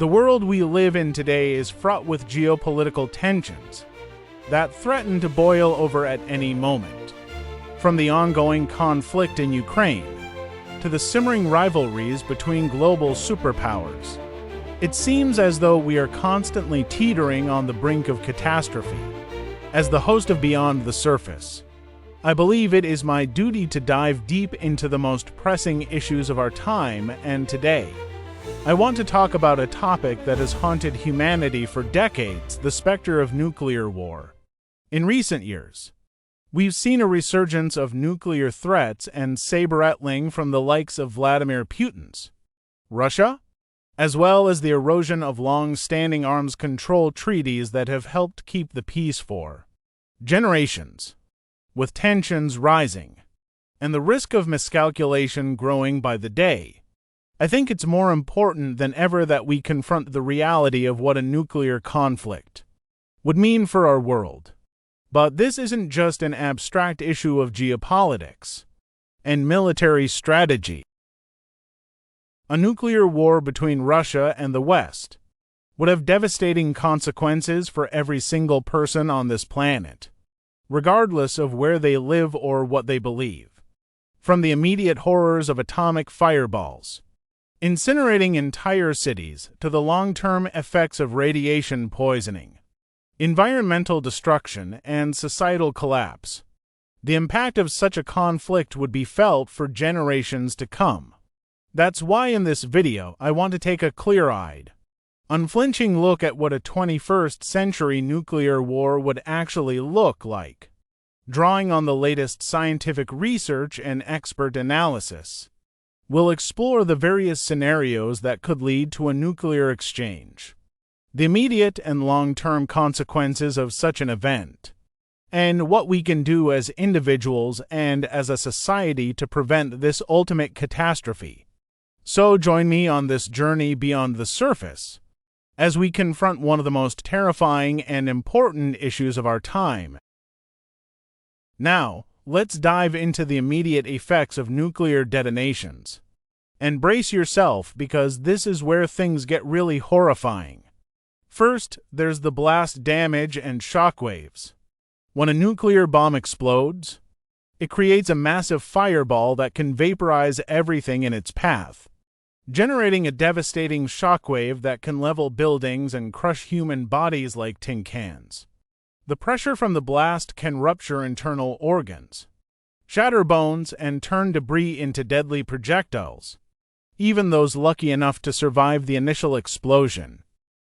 The world we live in today is fraught with geopolitical tensions that threaten to boil over at any moment. From the ongoing conflict in Ukraine to the simmering rivalries between global superpowers, it seems as though we are constantly teetering on the brink of catastrophe. As the host of Beyond the Surface, I believe it is my duty to dive deep into the most pressing issues of our time, and today, I want to talk about a topic that has haunted humanity for decades: the specter of nuclear war. In recent years, we've seen a resurgence of nuclear threats and saber-rattling from the likes of Vladimir Putin's Russia, as well as the erosion of long-standing arms control treaties that have helped keep the peace for generations. With tensions rising and the risk of miscalculation growing by the day, I think it's more important than ever that we confront the reality of what a nuclear conflict would mean for our world. But this isn't just an abstract issue of geopolitics and military strategy. A nuclear war between Russia and the West would have devastating consequences for every single person on this planet, regardless of where they live or what they believe. From the immediate horrors of atomic fireballs incinerating entire cities to the long-term effects of radiation poisoning, environmental destruction, and societal collapse, the impact of such a conflict would be felt for generations to come. That's why in this video I want to take a clear-eyed, unflinching look at what a 21st century nuclear war would actually look like, drawing on the latest scientific research and expert analysis. We'll explore the various scenarios that could lead to a nuclear exchange, the immediate and long-term consequences of such an event, and what we can do as individuals and as a society to prevent this ultimate catastrophe. So join me on this journey beyond the surface as we confront one of the most terrifying and important issues of our time. Now, let's dive into the immediate effects of nuclear detonations. And brace yourself, because this is where things get really horrifying. First, there's the blast damage and shockwaves. When a nuclear bomb explodes, it creates a massive fireball that can vaporize everything in its path, generating a devastating shockwave that can level buildings and crush human bodies like tin cans. The pressure from the blast can rupture internal organs, shatter bones, and turn debris into deadly projectiles. Even those lucky enough to survive the initial explosion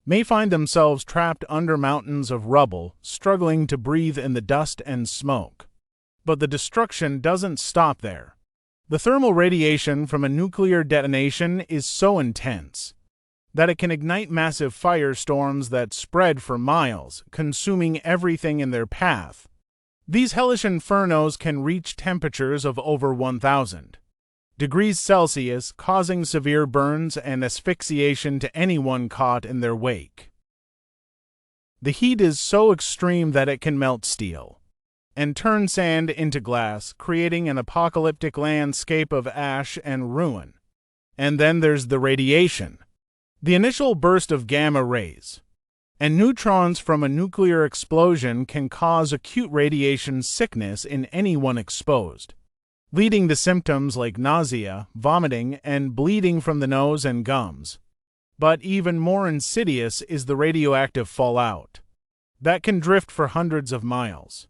may find themselves trapped under mountains of rubble, struggling to breathe in the dust and smoke. But the destruction doesn't stop there. The thermal radiation from a nuclear detonation is so intense that it can ignite massive firestorms that spread for miles, consuming everything in their path. These hellish infernos can reach temperatures of over 1,000 degrees Celsius, causing severe burns and asphyxiation to anyone caught in their wake. The heat is so extreme that it can melt steel and turn sand into glass, creating an apocalyptic landscape of ash and ruin. And then there's the radiation. The initial burst of gamma rays and neutrons from a nuclear explosion can cause acute radiation sickness in anyone exposed, leading to symptoms like nausea, vomiting, and bleeding from the nose and gums. But even more insidious is the radioactive fallout that can drift for hundreds of miles,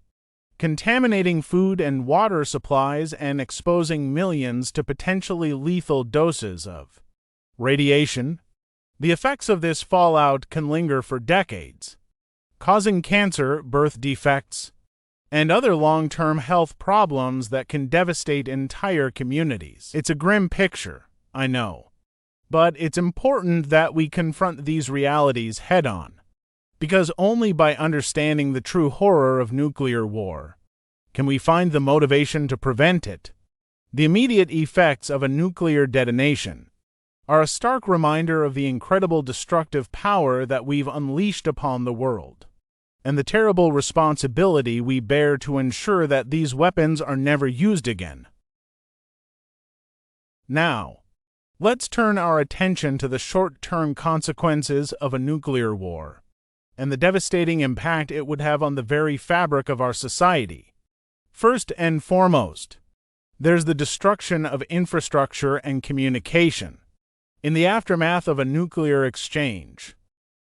contaminating food and water supplies and exposing millions to potentially lethal doses of radiation. The effects of this fallout can linger for decades, causing cancer, birth defects, and other long-term health problems that can devastate entire communities. It's a grim picture, I know, but it's important that we confront these realities head-on, because only by understanding the true horror of nuclear war can we find the motivation to prevent it. The immediate effects of a nuclear detonation are a stark reminder of the incredible destructive power that we've unleashed upon the world, and the terrible responsibility we bear to ensure that these weapons are never used again. Now, Let's turn our attention to the short-term consequences of a nuclear war and the devastating impact it would have on the very fabric of our society. First and foremost, there's the destruction of infrastructure and communication. In the aftermath of a nuclear exchange,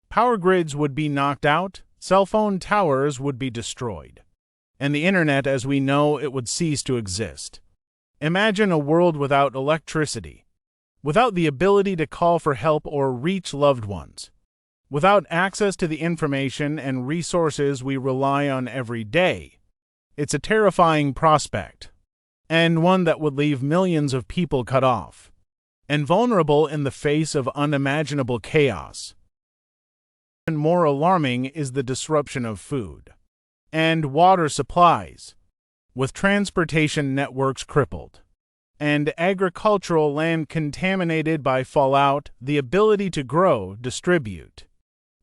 power grids would be knocked out, cell phone towers would be destroyed, and the internet as we know it would cease to exist. Imagine a world without electricity, without the ability to call for help or reach loved ones, without access to the information and resources we rely on every day. It's a terrifying prospect, and one that would leave millions of people cut off and vulnerable in the face of unimaginable chaos. And more alarming is the disruption of food and water supplies, with transportation networks crippled and agricultural land contaminated by fallout. The ability to grow, distribute,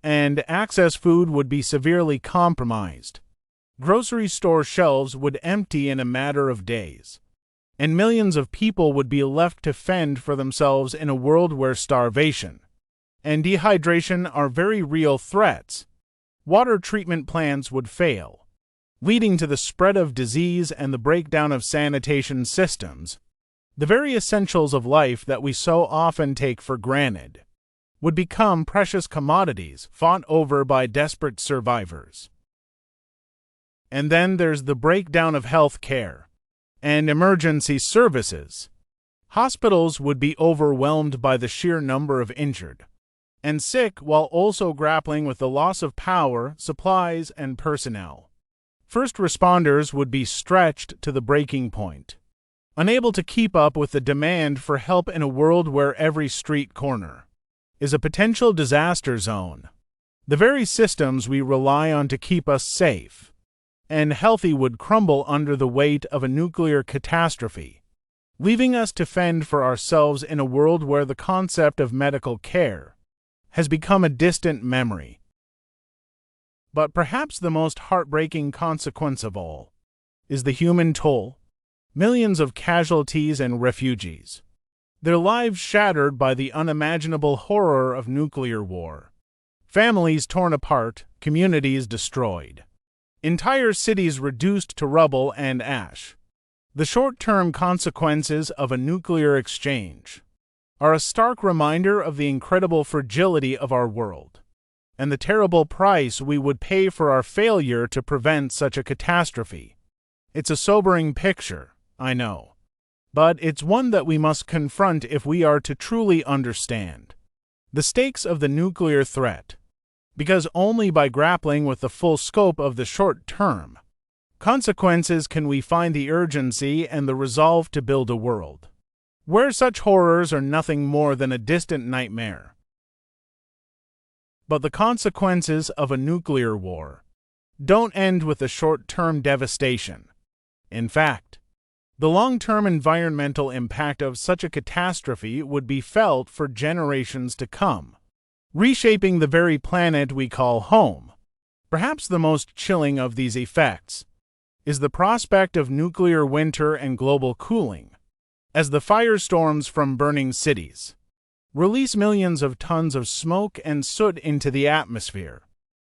and access food would be severely compromised. Grocery store shelves would empty in a matter of days, and millions of people would be left to fend for themselves in a world where starvation and dehydration are very real threats. Water treatment plants would fail, leading to the spread of disease and the breakdown of sanitation systems. The very essentials of life that we so often take for granted would become precious commodities fought over by desperate survivors. And then there's the breakdown of health care and emergency services. Hospitals would be overwhelmed by the sheer number of injured and sick while also grappling with the loss of power, supplies, and personnel. First responders would be stretched to the breaking point, unable to keep up with the demand for help in a world where every street corner is a potential disaster zone. The very systems we rely on to keep us safe and healthy would crumble under the weight of a nuclear catastrophe, leaving us to fend for ourselves in a world where the concept of medical care has become a distant memory. But perhaps the most heartbreaking consequence of all is the human toll. Millions of casualties and refugees, their lives shattered by the unimaginable horror of nuclear war. Families torn apart, communities destroyed, entire cities reduced to rubble and ash. The short-term consequences of a nuclear exchange are a stark reminder of the incredible fragility of our world and the terrible price we would pay for our failure to prevent such a catastrophe. It's a sobering picture, I know, but it's one that we must confront if we are to truly understand the stakes of the nuclear threat, because only by grappling with the full scope of the short-term consequences can we find the urgency and the resolve to build a world where such horrors are nothing more than a distant nightmare. But the consequences of a nuclear war don't end with the short-term devastation. In fact, the long-term environmental impact of such a catastrophe would be felt for generations to come, reshaping the very planet we call home. Perhaps the most chilling of these effects is the prospect of nuclear winter and global cooling, as the firestorms from burning cities release millions of tons of smoke and soot into the atmosphere.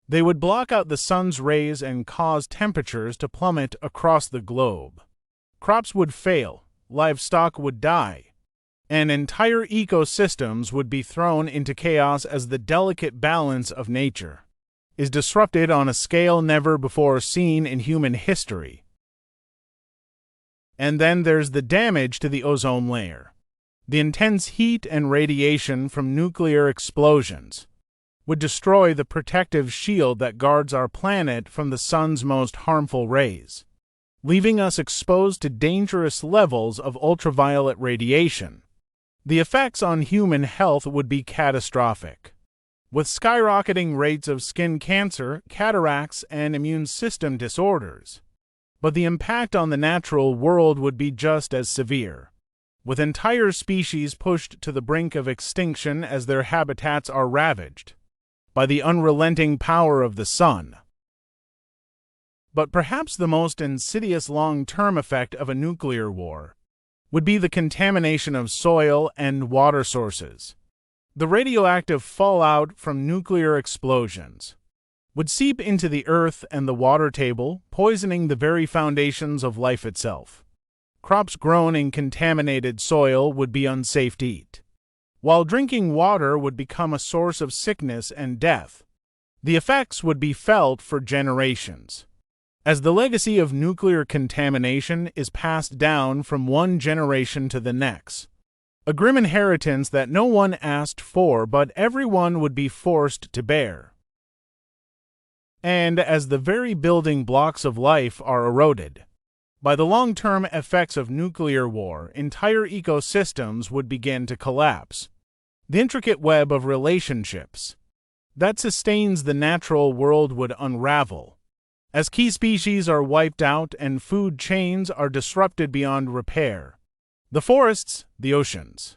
They would block out the sun's rays and cause temperatures to plummet across the globe. Crops would fail, livestock would die, and entire ecosystems would be thrown into chaos as the delicate balance of nature is disrupted on a scale never before seen in human history. And then there's the damage to the ozone layer. The intense heat and radiation from nuclear explosions would destroy the protective shield that guards our planet from the sun's most harmful rays, leaving us exposed to dangerous levels of ultraviolet radiation. The effects on human health would be catastrophic, with skyrocketing rates of skin cancer, cataracts, and immune system disorders. But the impact on the natural world would be just as severe, with entire species pushed to the brink of extinction as their habitats are ravaged by the unrelenting power of the sun. But perhaps the most insidious long-term effect of a nuclear war would be the contamination of soil and water sources. The radioactive fallout from nuclear explosions would seep into the earth and the water table, poisoning the very foundations of life itself. Crops grown in contaminated soil would be unsafe to eat, while drinking water would become a source of sickness and death. The effects would be felt for generations, as the legacy of nuclear contamination is passed down from one generation to the next. A grim inheritance that no one asked for, but everyone would be forced to bear. And as the very building blocks of life are eroded by the long-term effects of nuclear war, entire ecosystems would begin to collapse. The intricate web of relationships that sustains the natural world would unravel, as key species are wiped out and food chains are disrupted beyond repair. The forests, the oceans,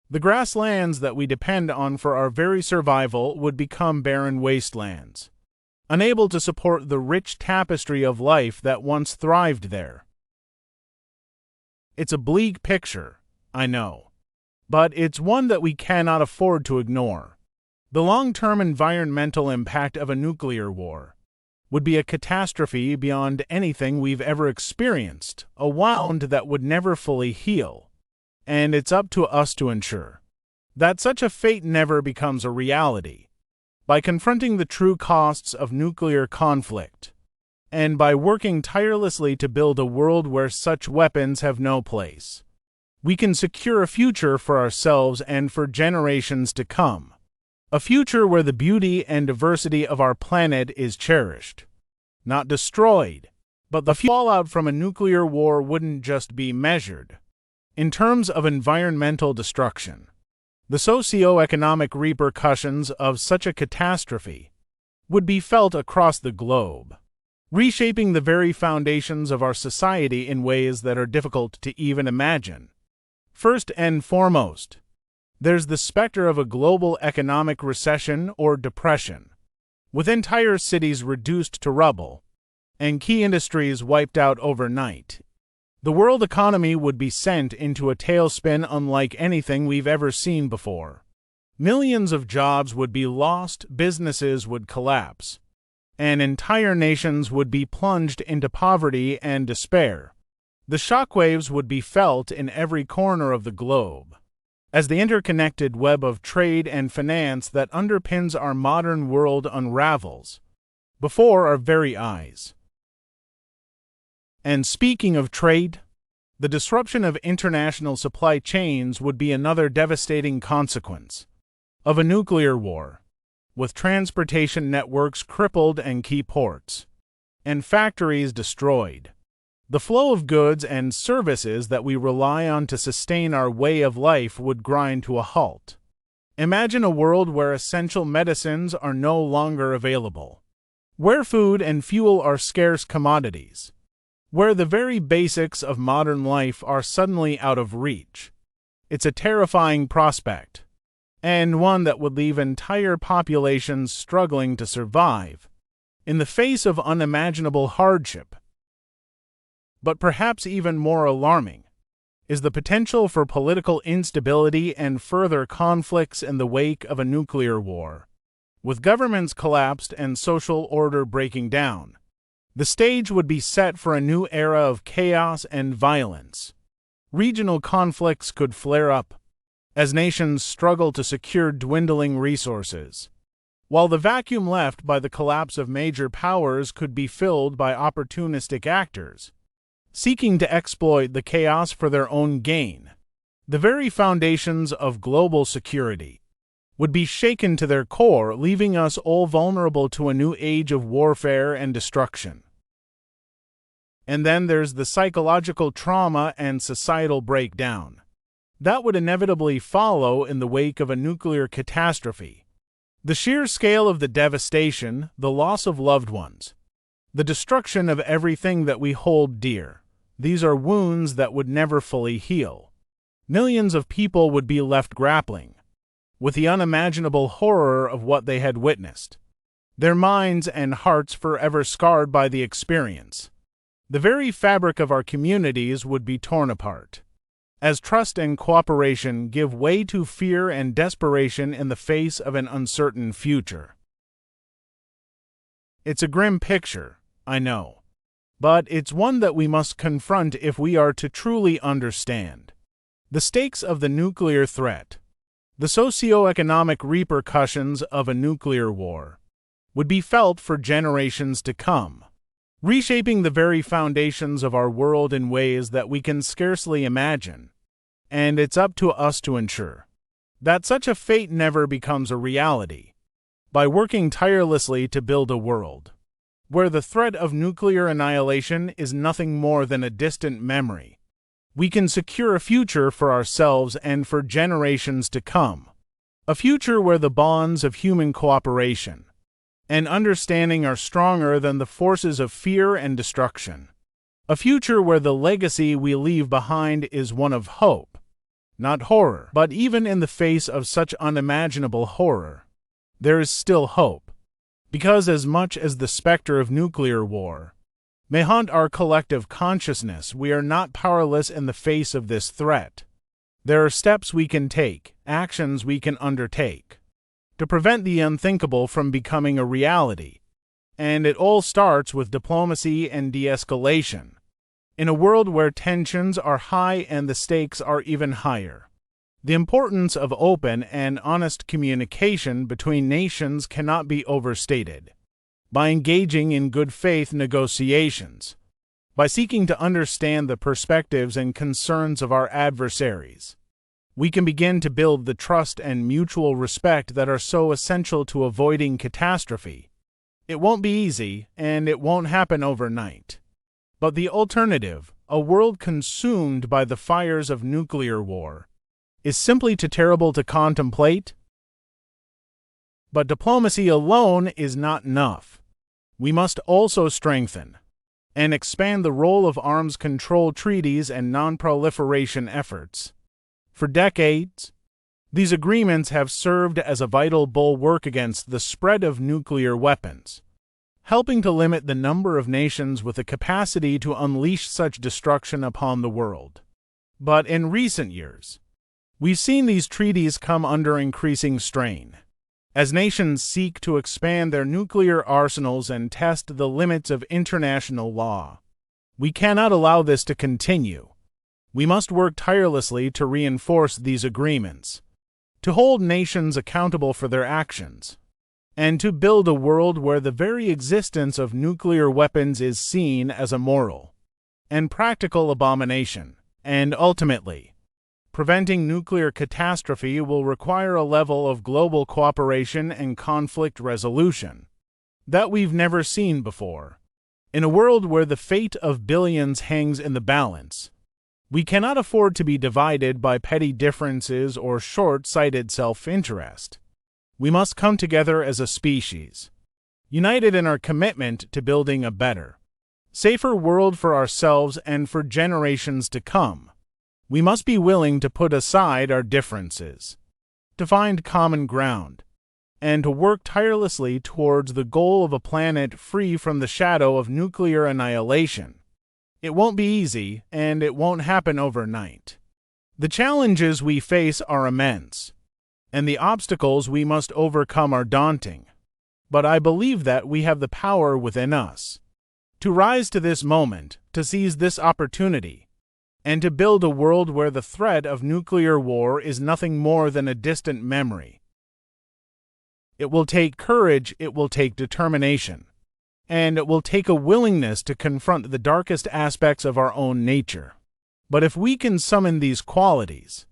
the grasslands that we depend on for our very survival would become barren wastelands, unable to support the rich tapestry of life that once thrived there. It's a bleak picture, I know, but it's one that we cannot afford to ignore. The long-term environmental impact of a nuclear war would be a catastrophe beyond anything we've ever experienced, a wound that would never fully heal, and it's up to us to ensure that such a fate never becomes a reality. By confronting the true costs of nuclear conflict, and by working tirelessly to build a world where such weapons have no place, we can secure a future for ourselves and for generations to come. A future where the beauty and diversity of our planet is cherished, not destroyed. But the fallout from a nuclear war wouldn't just be measured in terms of environmental destruction. The socio-economic repercussions of such a catastrophe would be felt across the globe, reshaping the very foundations of our society in ways that are difficult to even imagine. First and foremost, there's the specter of a global economic recession or depression, with entire cities reduced to rubble and key industries wiped out overnight. The world economy would be sent into a tailspin unlike anything we've ever seen before. Millions of jobs would be lost, businesses would collapse, and entire nations would be plunged into poverty and despair. The shockwaves would be felt in every corner of the globe, as the interconnected web of trade and finance that underpins our modern world unravels before our very eyes. And speaking of trade, the disruption of international supply chains would be another devastating consequence of a nuclear war, with transportation networks crippled and key ports and factories destroyed. The flow of goods and services that we rely on to sustain our way of life would grind to a halt. Imagine a world where essential medicines are no longer available, where food and fuel are scarce commodities, where the very basics of modern life are suddenly out of reach. It's a terrifying prospect, and one that would leave entire populations struggling to survive in the face of unimaginable hardship. But perhaps even more alarming is the potential for political instability and further conflicts in the wake of a nuclear war. With governments collapsed and social order breaking down, the stage would be set for a new era of chaos and violence. Regional conflicts could flare up as nations struggle to secure dwindling resources, while the vacuum left by the collapse of major powers could be filled by opportunistic actors seeking to exploit the chaos for their own gain. The very foundations of global security would be shaken to their core, leaving us all vulnerable to a new age of warfare and destruction. And then there's the psychological trauma and societal breakdown that would inevitably follow in the wake of a nuclear catastrophe. The sheer scale of the devastation, the loss of loved ones, the destruction of everything that we hold dear. These are wounds that would never fully heal. Millions of people would be left grappling with the unimaginable horror of what they had witnessed, their minds and hearts forever scarred by the experience. The very fabric of our communities would be torn apart, as trust and cooperation give way to fear and desperation in the face of an uncertain future. It's a grim picture, I know, but it's one that we must confront if we are to truly understand the stakes of the nuclear threat. The socio-economic repercussions of a nuclear war would be felt for generations to come, reshaping the very foundations of our world in ways that we can scarcely imagine. And it's up to us to ensure that such a fate never becomes a reality, by working tirelessly to build a world where the threat of nuclear annihilation is nothing more than a distant memory. We can secure a future for ourselves and for generations to come, a future where the bonds of human cooperation and understanding are stronger than the forces of fear and destruction, a future where the legacy we leave behind is one of hope, not horror. But even in the face of such unimaginable horror, there is still hope, because as much as the specter of nuclear war may haunt our collective consciousness, we are not powerless in the face of this threat. There are steps we can take, actions we can undertake, to prevent the unthinkable from becoming a reality, and it all starts with diplomacy and de-escalation. In a world where tensions are high and the stakes are even higher, the importance of open and honest communication between nations cannot be overstated. By engaging in good faith negotiations, by seeking to understand the perspectives and concerns of our adversaries, we can begin to build the trust and mutual respect that are so essential to avoiding catastrophe. It won't be easy, and it won't happen overnight. But the alternative, a world consumed by the fires of nuclear war, is simply too terrible to contemplate. But diplomacy alone is not enough. We must also strengthen and expand the role of arms control treaties and non-proliferation efforts. For decades, these agreements have served as a vital bulwark against the spread of nuclear weapons, helping to limit the number of nations with the capacity to unleash such destruction upon the world. But in recent years, we've seen these treaties come under increasing strain, as nations seek to expand their nuclear arsenals and test the limits of international law. We cannot allow this to continue. We must work tirelessly to reinforce these agreements, to hold nations accountable for their actions, and to build a world where the very existence of nuclear weapons is seen as a moral and practical abomination. And ultimately, preventing nuclear catastrophe will require a level of global cooperation and conflict resolution that we've never seen before. In a world where the fate of billions hangs in the balance, we cannot afford to be divided by petty differences or short-sighted self-interest. We must come together as a species, united in our commitment to building a better, safer world for ourselves and for generations to come. We must be willing to put aside our differences, to find common ground, and to work tirelessly towards the goal of a planet free from the shadow of nuclear annihilation. It won't be easy, and it won't happen overnight. The challenges we face are immense, and the obstacles we must overcome are daunting. But I believe that we have the power within us to rise to this moment, to seize this opportunity, and to build a world where the threat of nuclear war is nothing more than a distant memory. It will take courage, it will take determination, and it will take a willingness to confront the darkest aspects of our own nature. But if we can summon these qualities,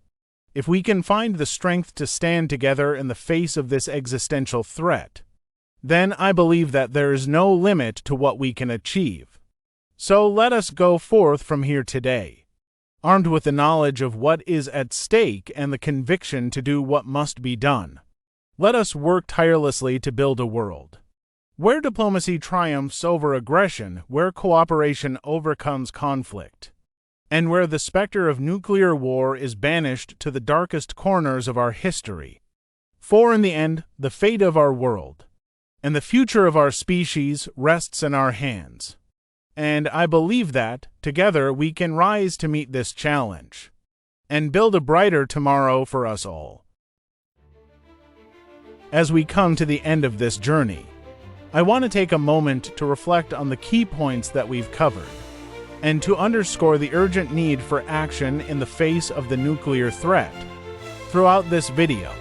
if we can find the strength to stand together in the face of this existential threat, then I believe that there is no limit to what we can achieve. So let us go forth from here today, armed with the knowledge of what is at stake and the conviction to do what must be done. Let us work tirelessly to build a world where diplomacy triumphs over aggression, where cooperation overcomes conflict, and where the specter of nuclear war is banished to the darkest corners of our history. For in the end, the fate of our world and the future of our species rests in our hands. And I believe that, together, we can rise to meet this challenge. and build a brighter tomorrow for us all. As we come to the end of this journey, I want to take a moment to reflect on the key points that we've covered, and to underscore the urgent need for action in the face of the nuclear threat. Throughout this video,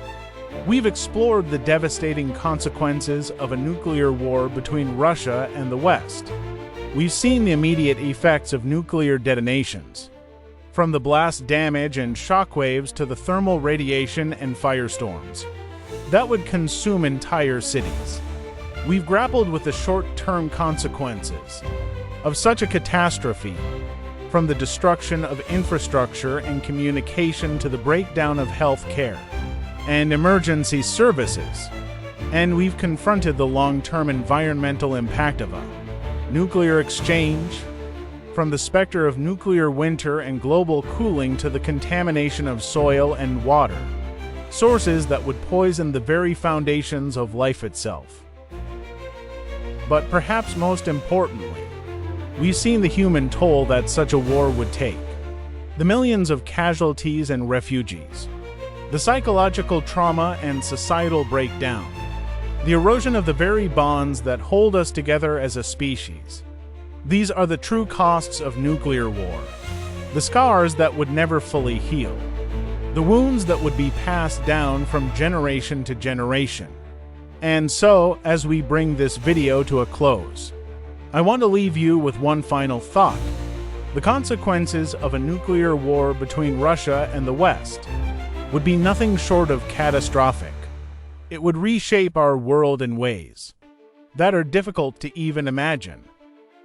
we've explored the devastating consequences of a nuclear war between Russia and the West. We've seen the immediate effects of nuclear detonations, from the blast damage and shockwaves to the thermal radiation and firestorms that would consume entire cities. We've grappled with the short-term consequences of such a catastrophe, from the destruction of infrastructure and communication to the breakdown of health care and emergency services. And we've confronted the long-term environmental impact of a nuclear exchange, from the specter of nuclear winter and global cooling to the contamination of soil and water, sources that would poison the very foundations of life itself. But perhaps most importantly, we've seen the human toll that such a war would take, the millions of casualties and refugees, the psychological trauma and societal breakdown, the erosion of the very bonds that hold us together as a species. These are the true costs of nuclear war, the scars that would never fully heal, the wounds that would be passed down from generation to generation. And so, as we bring this video to a close, I want to leave you with one final thought. The consequences of a nuclear war between Russia and the West would be nothing short of catastrophic. It would reshape our world in ways that are difficult to even imagine,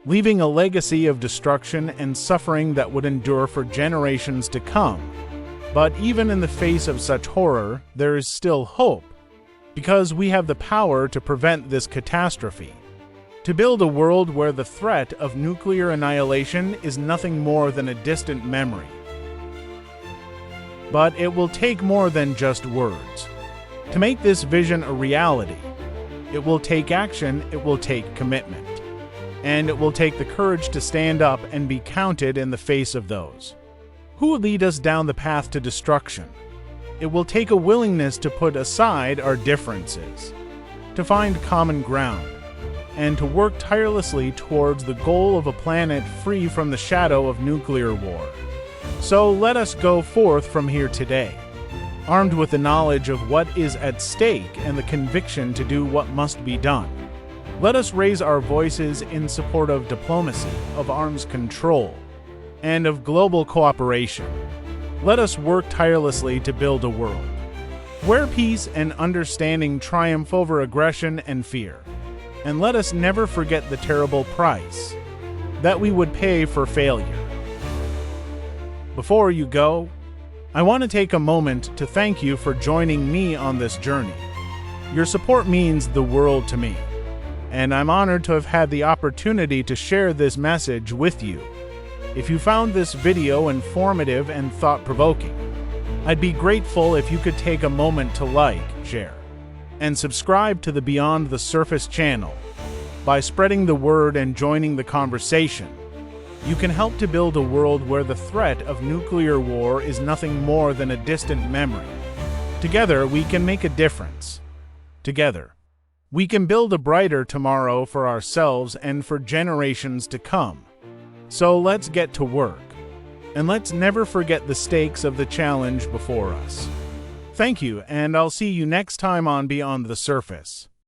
leaving a legacy of destruction and suffering that would endure for generations to come. But even in the face of such horror, there is still hope, because we have the power to prevent this catastrophe, to build a world where the threat of nuclear annihilation is nothing more than a distant memory. But it will take more than just words. To make this vision a reality, it will take action, it will take commitment, and it will take the courage to stand up and be counted in the face of those who would lead us down the path to destruction. It will take a willingness to put aside our differences, to find common ground, and to work tirelessly towards the goal of a planet free from the shadow of nuclear war. So let us go forth from here today, armed with the knowledge of what is at stake and the conviction to do what must be done. Let us raise our voices in support of diplomacy, of arms control, and of global cooperation. Let us work tirelessly to build a world where peace and understanding triumph over aggression and fear. And let us never forget the terrible price that we would pay for failure. Before you go, I want to take a moment to thank you for joining me on this journey. Your support means the world to me, and I'm honored to have had the opportunity to share this message with you. If you found this video informative and thought-provoking, I'd be grateful if you could take a moment to like, share, and subscribe to the Beyond the Surface channel. By spreading the word and joining the conversation, you can help to build a world where the threat of nuclear war is nothing more than a distant memory. Together, we can make a difference. Together, we can build a brighter tomorrow for ourselves and for generations to come. So let's get to work, and let's never forget the stakes of the challenge before us. Thank you, and I'll see you next time on Beyond the Surface.